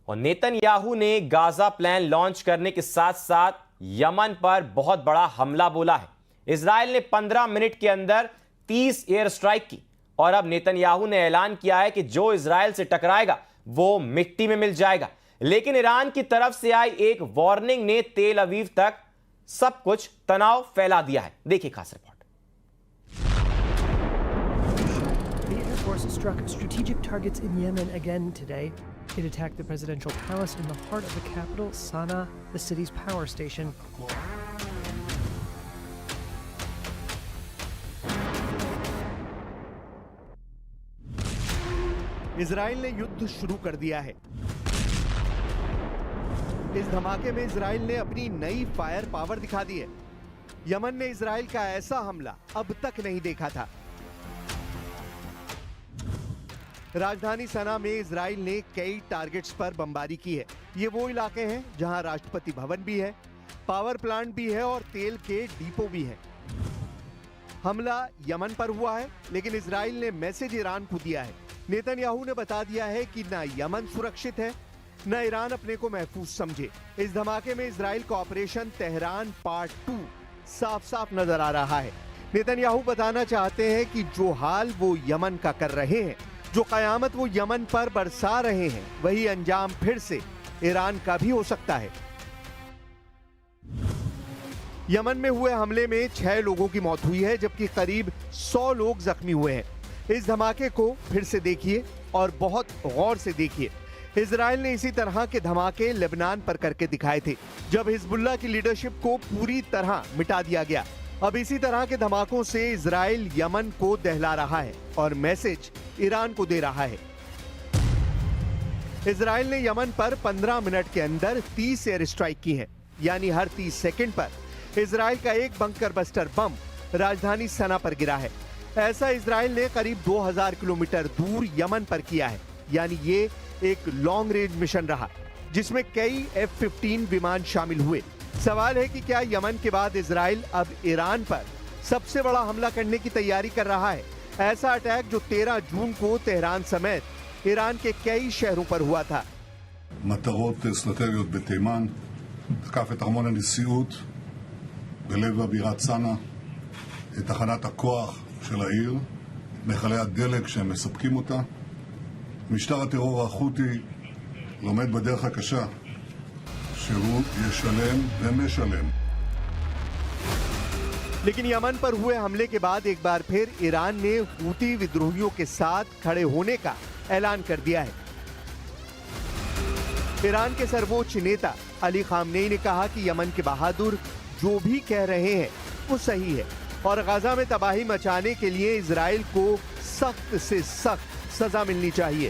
और नेतन्याहू ने Gaza plan launch करने के साथ साथ यमन पर बहुत बड़ा हमला बोला है। इजराइल ने 15 मिनट के अंदर 30 एयर स्ट्राइक की और अब नेतन्याहू ने ऐलान किया है कि जो इजराइल से टकराएगा वो मिट्टी में मिल जाएगा। लेकिन ईरान की तरफ से आई एक वार्निंग ने तेल अवीव तक सब कुछ तनाव फैला दिया है। देखिए खास report. Struck strategic targets in Yemen again today. It attacked the presidential palace in the heart of the capital, Sana'a, the city's power station. Israel ने युद्ध शुरू कर दिया है। इस धमाके में इजराइल ने अपनी नई फायर पावर दिखा दी है। यमन ने इजराइल का ऐसा हमला अब तक नहीं देखा था। राजधानी सना में इजराइल ने कई टारगेट्स पर बमबारी की है। ये वो इलाके हैं जहां राष्ट्रपति भवन भी है, पावर प्लांट भी है और तेल के डिपो भी हैं। हमला यमन पर हुआ है, लेकिन इजराइल ने मैसेज ईरान को दिया है। नेतन्याहू ने बता दिया है कि न यमन सुरक्षित है, न ईरान अपने को महफूज समझे। इस धमाके में इजराइल का ऑपरेशन तेहरान पार्ट 2 साफ साफ नजर आ रहा है। नेतन्याहू बताना चाहते हैं कि जो हाल वो यमन का कर रहे हैं, जो कयामत वो यमन पर बरसा रहे हैं, वही अंजाम फिर से ईरान का भी हो सकता है। यमन में हुए हमले में 6 लोगों की मौत हुई है, जबकि करीब 100 लोग जख्मी हुए हैं। इस धमाके को फिर से देखिए और बहुत गौर से देखिए। इजराइल ने इसी तरह के धमाके लेबनान पर करके दिखाए थे, जब हिजबुल्लाह की लीडरशिप को पूरी तरह मिटा दिया गया। अब इसी तरह के धमाकों से इजराइल यमन को दहला रहा है और मैसेज ईरान को दे रहा है। इजराइल ने यमन पर 15 मिनट के अंदर 30 एयर स्ट्राइक की है, यानी हर 30 सेकंड पर इजराइल का एक बंकर बस्टर बम राजधानी सना पर गिरा है। ऐसा इजराइल ने करीब 2000 किलोमीटर दूर यमन पर किया है, यानी ये एक लॉन्ग रेंज मिशन रहा, जिसमें कई F-15 विमान शामिल हुए। सवाल है कि क्या यमन के बाद इजराइल अब ईरान पर सबसे बड़ा हमला करने की तैयारी कर रहा है? ऐसा अटैक जो 13 जून को तेहरान समेत ईरान के कई शहरों पर हुआ था। מטרות אסטרטגיות בתימן, תקף את ארמון הנשיאות בלב הבירת סנה, את תחנת הכוח של העיר, מכלי הדלק שהם מספקים אותה. משטר הטרור החותי לומד בדרך הקשה שהוא ישלם ומשלם। लेकिन यमन पर हुए हमले के बाद एक बार फिर ईरान ने हूती विद्रोहियों के साथ खड़े होने का ऐलान कर दिया है। ईरान के सर्वोच्च नेता अली खामनेई ने कहा कि यमन के बहादुर जो भी कह रहे हैं वो सही है और गाजा में तबाही मचाने के लिए इजराइल को सख्त से सख्त सजा मिलनी चाहिए।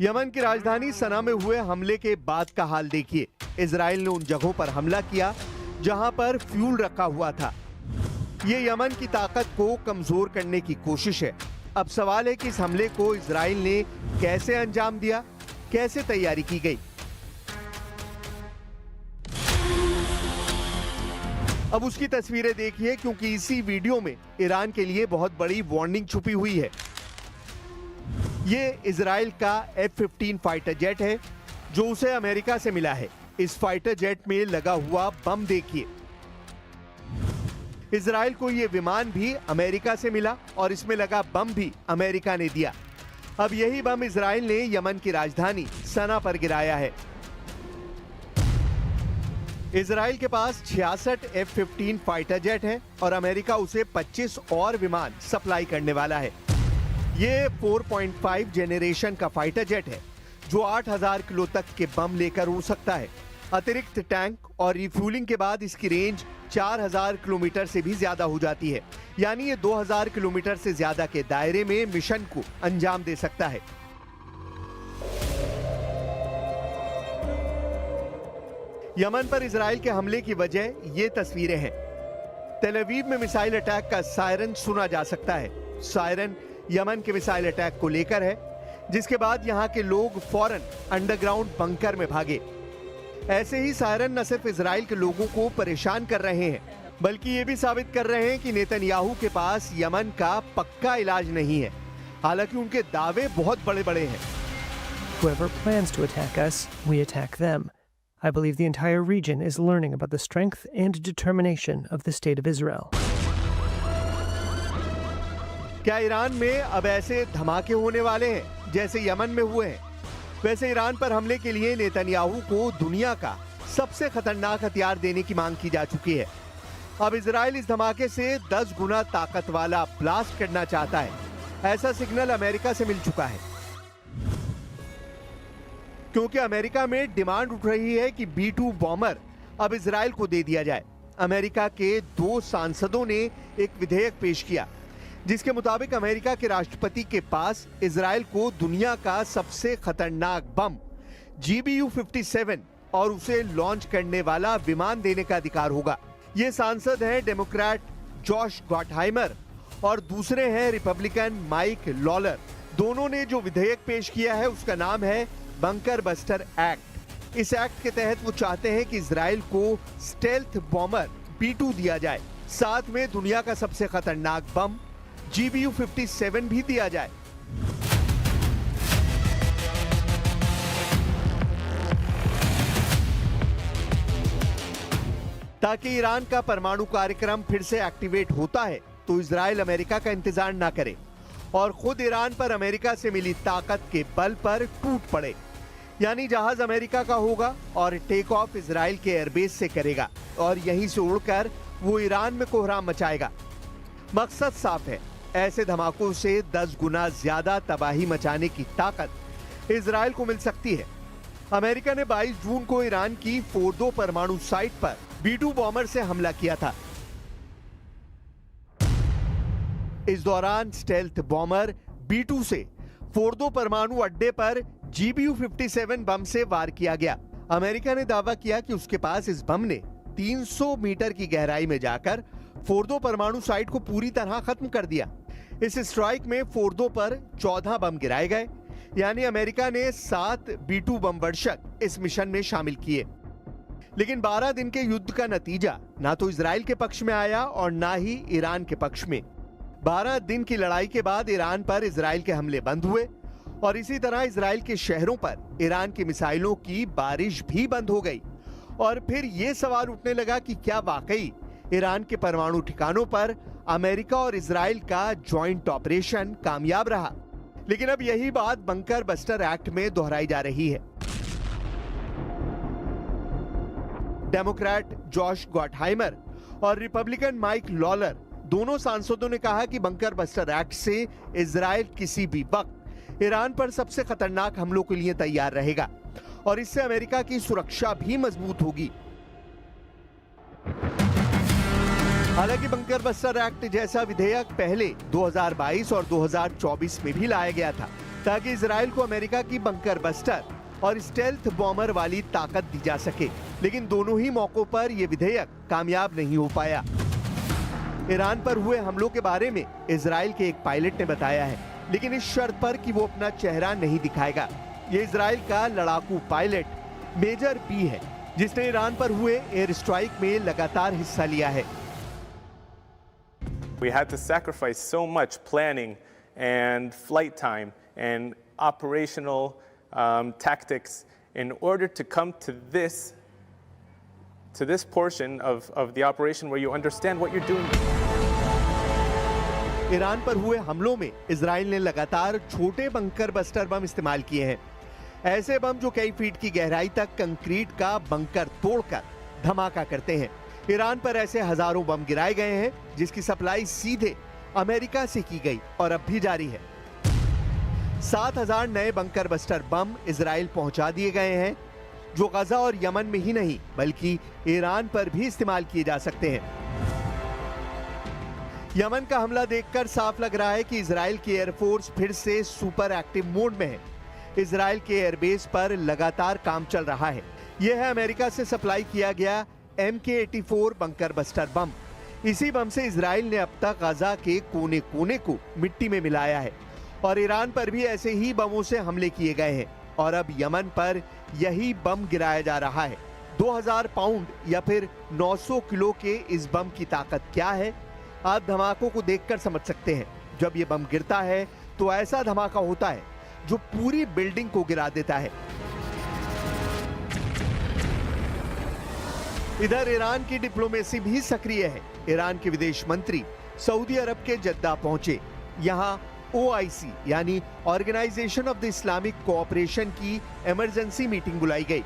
यमन की राजधानी सना में हुए हमले के बाद का हाल देखिए। इजराइल ने उन जगहों पर हमला किया जहां पर फ्यूल रखा हुआ था। ये यमन की ताकत को कमजोर करने की कोशिश है। अब सवाल है कि इस हमले को इजराइल ने कैसे अंजाम दिया, कैसे तैयारी की गई। अब उसकी तस्वीरें देखिए, क्योंकि इसी वीडियो में ईरान के लिए बहुत बड़ी वार्निंग छुपी हुई है। ये इजराइल का F-15 फाइटर जेट है जो उसे अमेरिका से मिला है। इस फाइटर जेट में लगा हुआ बम देखिए। इजराइल को ये विमान भी अमेरिका से मिला और इसमें लगा बम भी अमेरिका ने दिया। अब यही बम इजराइल ने यमन की राजधानी सना पर गिराया है। इजराइल के पास 66 F-15 फाइटर जेट है और अमेरिका उसे 25 और विमान सप्लाई करने वाला है। ये 4.5 जेनरेशन का फाइटर जेट है जो 8000 किलो तक के बम लेकर उड़ सकता है। अतिरिक्त टैंक और रिफ्यूलिंग के बाद इसकी रेंज 4000 किलोमीटर से भी ज्यादा हो जाती है, यानी ये 2000 किलोमीटर से ज्यादा के दायरे में मिशन को अंजाम दे सकता है। यमन पर इजराइल के हमले की वजह ये तस्वीरें हैं। तेल अवीव में मिसाइल अटैक का सायरन सुना जा सकता है। सायरन यमन के मिसाइल अटैक को लेकर है, जिसके बाद यहां के लोग फौरन अंडरग्राउंड बंकर में भागे। ऐसे ही सायरन न सिर्फ इजराइल के लोगों को परेशान कर रहे हैं, बल्कि ये भी साबित कर रहे हैं कि नेतन्याहू के पास यमन का पक्का इलाज नहीं है, हालांकि उनके दावे बहुत बड़े-बड़े हैं। Whoever plans to attack us, we attack them. I believe the entire region is learning about the strength and determination of the State of Israel. क्या ईरान में अब ऐसे धमाके होने वाले हैं जैसे यमन में हुए हैं? वैसे ईरान पर हमले के लिए नेतन्याहू को दुनिया का सबसे खतरनाक हथियार देने की मांग की जा चुकी है। अब इजराइल इस धमाके से 10 गुना ताकत वाला ब्लास्ट करना चाहता है। ऐसा सिग्नल अमेरिका से मिल चुका है, क्योंकि अमेरिका में डिमांड उठ रही है कि B-2 बॉम्बर अब इजराइल को दे दिया जाए। अमेरिका के 2 सांसदों ने एक विधेयक पेश किया, जिसके मुताबिक अमेरिका के राष्ट्रपति के पास इजराइल को दुनिया का सबसे खतरनाक बम GBU-57 और उसे लॉन्च करने वाला विमान देने का अधिकार होगा। ये सांसद हैं डेमोक्रेट जॉश गॉटहाइमर और दूसरे हैं रिपब्लिकन माइक लॉलर। दोनों ने जो विधेयक पेश किया है उसका नाम है बंकर बस्टर एक्ट। इस एक्ट के तहत वो चाहते हैं कि इजराइल को स्टेल्थ बॉम्बर B-2 दिया जाए, साथ में दुनिया का सबसे खतरनाक बम GBU-57 भी दिया जाए। ताकि ईरान का परमाणु कार्यक्रम फिर से एक्टिवेट होता है तो इजराइल अमेरिका का इंतजार ना करे और खुद ईरान पर अमेरिका से मिली ताकत के बल पर टूट पड़े। यानी जहाज अमेरिका का होगा और टेक ऑफ इजराइल के एयरबेस से करेगा और यहीं से उड़कर वो ईरान में कोहराम मचाएगा। मकसद साफ है, ऐसे धमाकों से 10 गुना ज्यादा तबाही मचाने की ताकत इजराइल को मिल सकती है। अमेरिका ने 22 जून को ईरान की फोर्दो परमाणु साइट पर B-2 बॉम्बर से हमला किया था। इस दौरान स्टेल्थ बॉम्बर B-2 से फोर्दो परमाणु अड्डे पर GBU-57 बम से वार किया गया। अमेरिका ने दावा किया कि उसके पास इस बम ने 300 मीटर की गहराई में जाकर फोर्दो परमाणु साइट को पूरी तरह खत्म कर दिया। इस स्ट्राइक में फोर्दो पर 14 बम गिराए गए, यानी अमेरिका ने 7 B-2 बम वर्षक इस मिशन में शामिल किए। लेकिन 12 दिन के युद्ध का नतीजा ना तो इजराइल के पक्ष में आया और ना ही ईरान के पक्ष में। 12 दिन की लड़ाई के बाद ईरान पर इजराइल के हमले बंद हुए और इसी तरह इजराइल के शहरों पर ईरान की मिसाइलों की बारिश भी बंद हो गई। और फिर यह सवाल उठने लगा कि क्या वाकई ईरान के परमाणु ठिकानों पर अमेरिका और इजराइल का जॉइंट ऑपरेशन कामयाब रहा। लेकिन अब यही बात बंकर बस्टर एक्ट में दोहराई जा रही है। डेमोक्रेट जॉश गॉटहाइमर और रिपब्लिकन माइक लॉलर दोनों सांसदों ने कहा कि बंकर बस्टर एक्ट से इजराइल किसी भी वक्त ईरान पर सबसे खतरनाक हमलों के लिए तैयार रहेगा और इससे अमेरिका की सुरक्षा भी मजबूत होगी। हालांकि बंकर बस्टर एक्ट जैसा विधेयक पहले 2022 और 2024 में भी लाया गया था ताकि इजराइल को अमेरिका की बंकर बस्टर और स्टेल्थ बॉम्बर वाली ताकत दी जा सके, लेकिन दोनों ही मौकों पर यह विधेयक कामयाब नहीं हो पाया। ईरान पर हुए हमलों के बारे में इजराइल के एक पायलट ने बताया है, लेकिन इस शर्त पर कि वो अपना चेहरा नहीं दिखाएगा। ये इजराइल का लड़ाकू पायलट मेजर बी है, जिसने ईरान पर हुए एयर स्ट्राइक में लगातार हिस्सा लिया है। We had to sacrifice so much planning and flight time and operational tactics in order to come to this portion of the operation where you understand what you're doing. Iran पर हुए हमलों में Israel ने लगातार छोटे bunker buster bomb इस्तेमाल किए हैं। ऐसे बम जो कई फीट की गहराई तक कंक्रीट का बंकर तोड़कर धमाका करते हैं। ईरान पर ऐसे हजारों बम गिराए गए हैं जिसकी सप्लाई सीधे अमेरिका से की गई और अब भी जारी है। 7000 नए बंकर बस्टर बम इजराइल पहुंचा दिए गए हैं, जो गजा और यमन में ही नहीं बल्कि ईरान पर भी इस्तेमाल किए जा सकते हैं। यमन का हमला देखकर साफ लग रहा है कि इजराइल की एयरफोर्स फिर से सुपर एक्टिव मोड में है। इजराइल के एयरबेस पर लगातार काम चल रहा है, यह है अमेरिका से सप्लाई किया गया MK-84 बंकर बस्टर बम। इसी बम से इजराइल ने अब तक गजा के कोने कोने को मिट्टी में मिलाया है और ईरान पर भी ऐसे ही बमों से हमले किए गए हैं और अब यमन पर यही बम गिराया जा रहा है। 2000 पाउंड या फिर 900 किलो के इस बम की ताकत क्या है, आप धमाकों को देखकर समझ सकते हैं। जब ये बम गिरता है तो ऐसा धमाका होता है जो पूरी बिल्डिंग को गिरा देता है। इधर ईरान की डिप्लोमेसी भी सक्रिय है। ईरान के विदेश मंत्री सऊदी अरब के जद्दा पहुंचे। यहां OIC यानी organisation of the Islamic cooperation की इमरजेंसी मीटिंग बुलाई गई।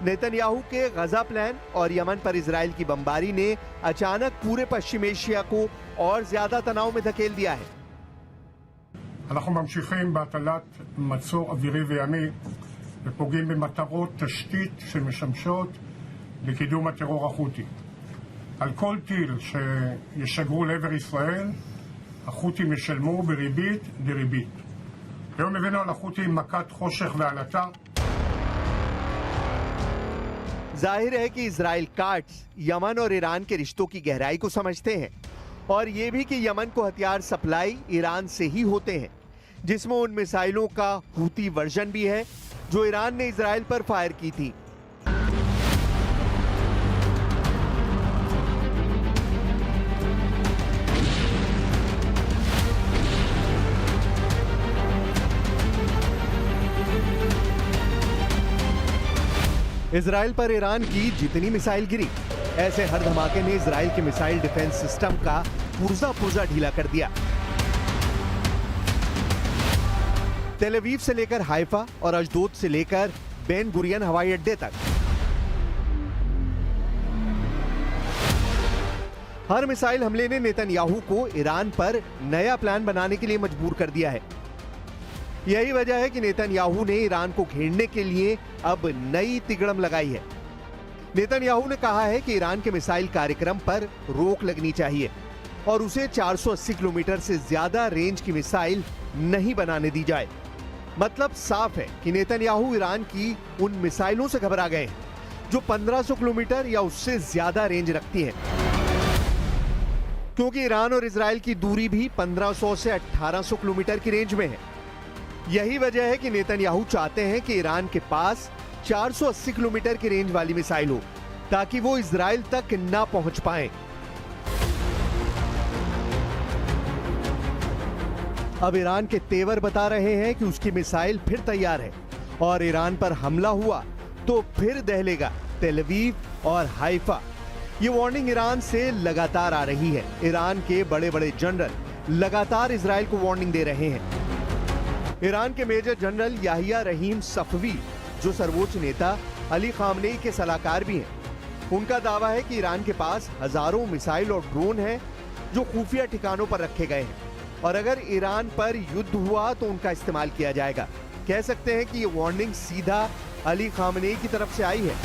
नेतन्याहू के गजा प्लान और यमन पर इजराइल की बमबारी ने अचानक पूरे पश्चिम एशिया को और ज्यादा तनाव में धकेल दिया है। אנחנו ממשיכים בהטלת מצור אווירי וימי ופוגעים במטרות תשתית שמשמשות לקידום הטרור החותי. על כל טיל שישגרו לעבר ישראל, החות'ים ישלמו בריבית דריבית. היום הבאנו על החות'ים מכת חושך ועלטה. जाहिर है कि इजराइल कार्ड्स यमन और ईरान के रिश्तों की गहराई को समझते हैं और ये भी कि यमन को हथियार सप्लाई ईरान से ही होते हैं, जिसमें उन मिसाइलों का हूती वर्जन भी है जो ईरान ने इजराइल पर फायर की थी। इजराइल पर ईरान की जितनी मिसाइल गिरी, ऐसे हर धमाके ने इजराइल के मिसाइल डिफेंस सिस्टम का पुर्जा ढीला कर दिया। तेल अवीव से लेकर हाइफा और अशदोद से लेकर बेन गुरियन हवाई अड्डे तक हर मिसाइल हमले ने नेतन्याहू को ईरान पर नया प्लान बनाने के लिए मजबूर कर दिया है। यही वजह है कि नेतन्याहू ने ईरान को घेरने के लिए अब नई तिगड़म लगाई है। नेतन्याहू ने कहा है कि ईरान के मिसाइल कार्यक्रम पर रोक लगनी चाहिए और उसे 480 किलोमीटर से ज्यादा रेंज की मिसाइल नहीं बनाने दी जाए। मतलब साफ है कि नेतन्याहू ईरान की उन मिसाइलों से घबरा गए हैं जो 1500 किलोमीटर या उससे ज्यादा रेंज रखती हैं, क्योंकि ईरान और इजराइल की दूरी भी 1500 से 1800 किलोमीटर की रेंज में है। यही वजह है कि नेतन्याहू चाहते हैं कि ईरान के पास 480 किलोमीटर की रेंज वाली मिसाइल हो ताकि वो इजराइल तक ना पहुंच पाएं। अब ईरान के तेवर बता रहे हैं कि उसकी मिसाइल फिर तैयार है और ईरान पर हमला हुआ तो फिर दहलेगा तेल अवीव और हाइफा। ये वार्निंग ईरान से लगातार आ रही है। ईरान के बड़े बड़े जनरल लगातार इजराइल को वार्निंग दे रहे हैं। ईरान के मेजर जनरल याहिया रहीम सफवी, जो सर्वोच्च नेता अली खामनेई के सलाहकार भी हैं, उनका दावा है कि ईरान के पास हजारों मिसाइल और ड्रोन हैं जो खुफिया ठिकानों पर रखे गए हैं और अगर ईरान पर युद्ध हुआ तो उनका इस्तेमाल किया जाएगा। कह सकते हैं कि ये वार्निंग सीधा अली खामनेई की तरफ से आई है।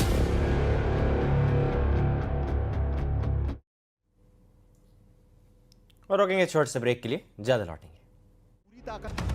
और रोकेंगे छोटे से ब्रेक के लिए, ज्यादा लौटेंगे। पूरी ताकत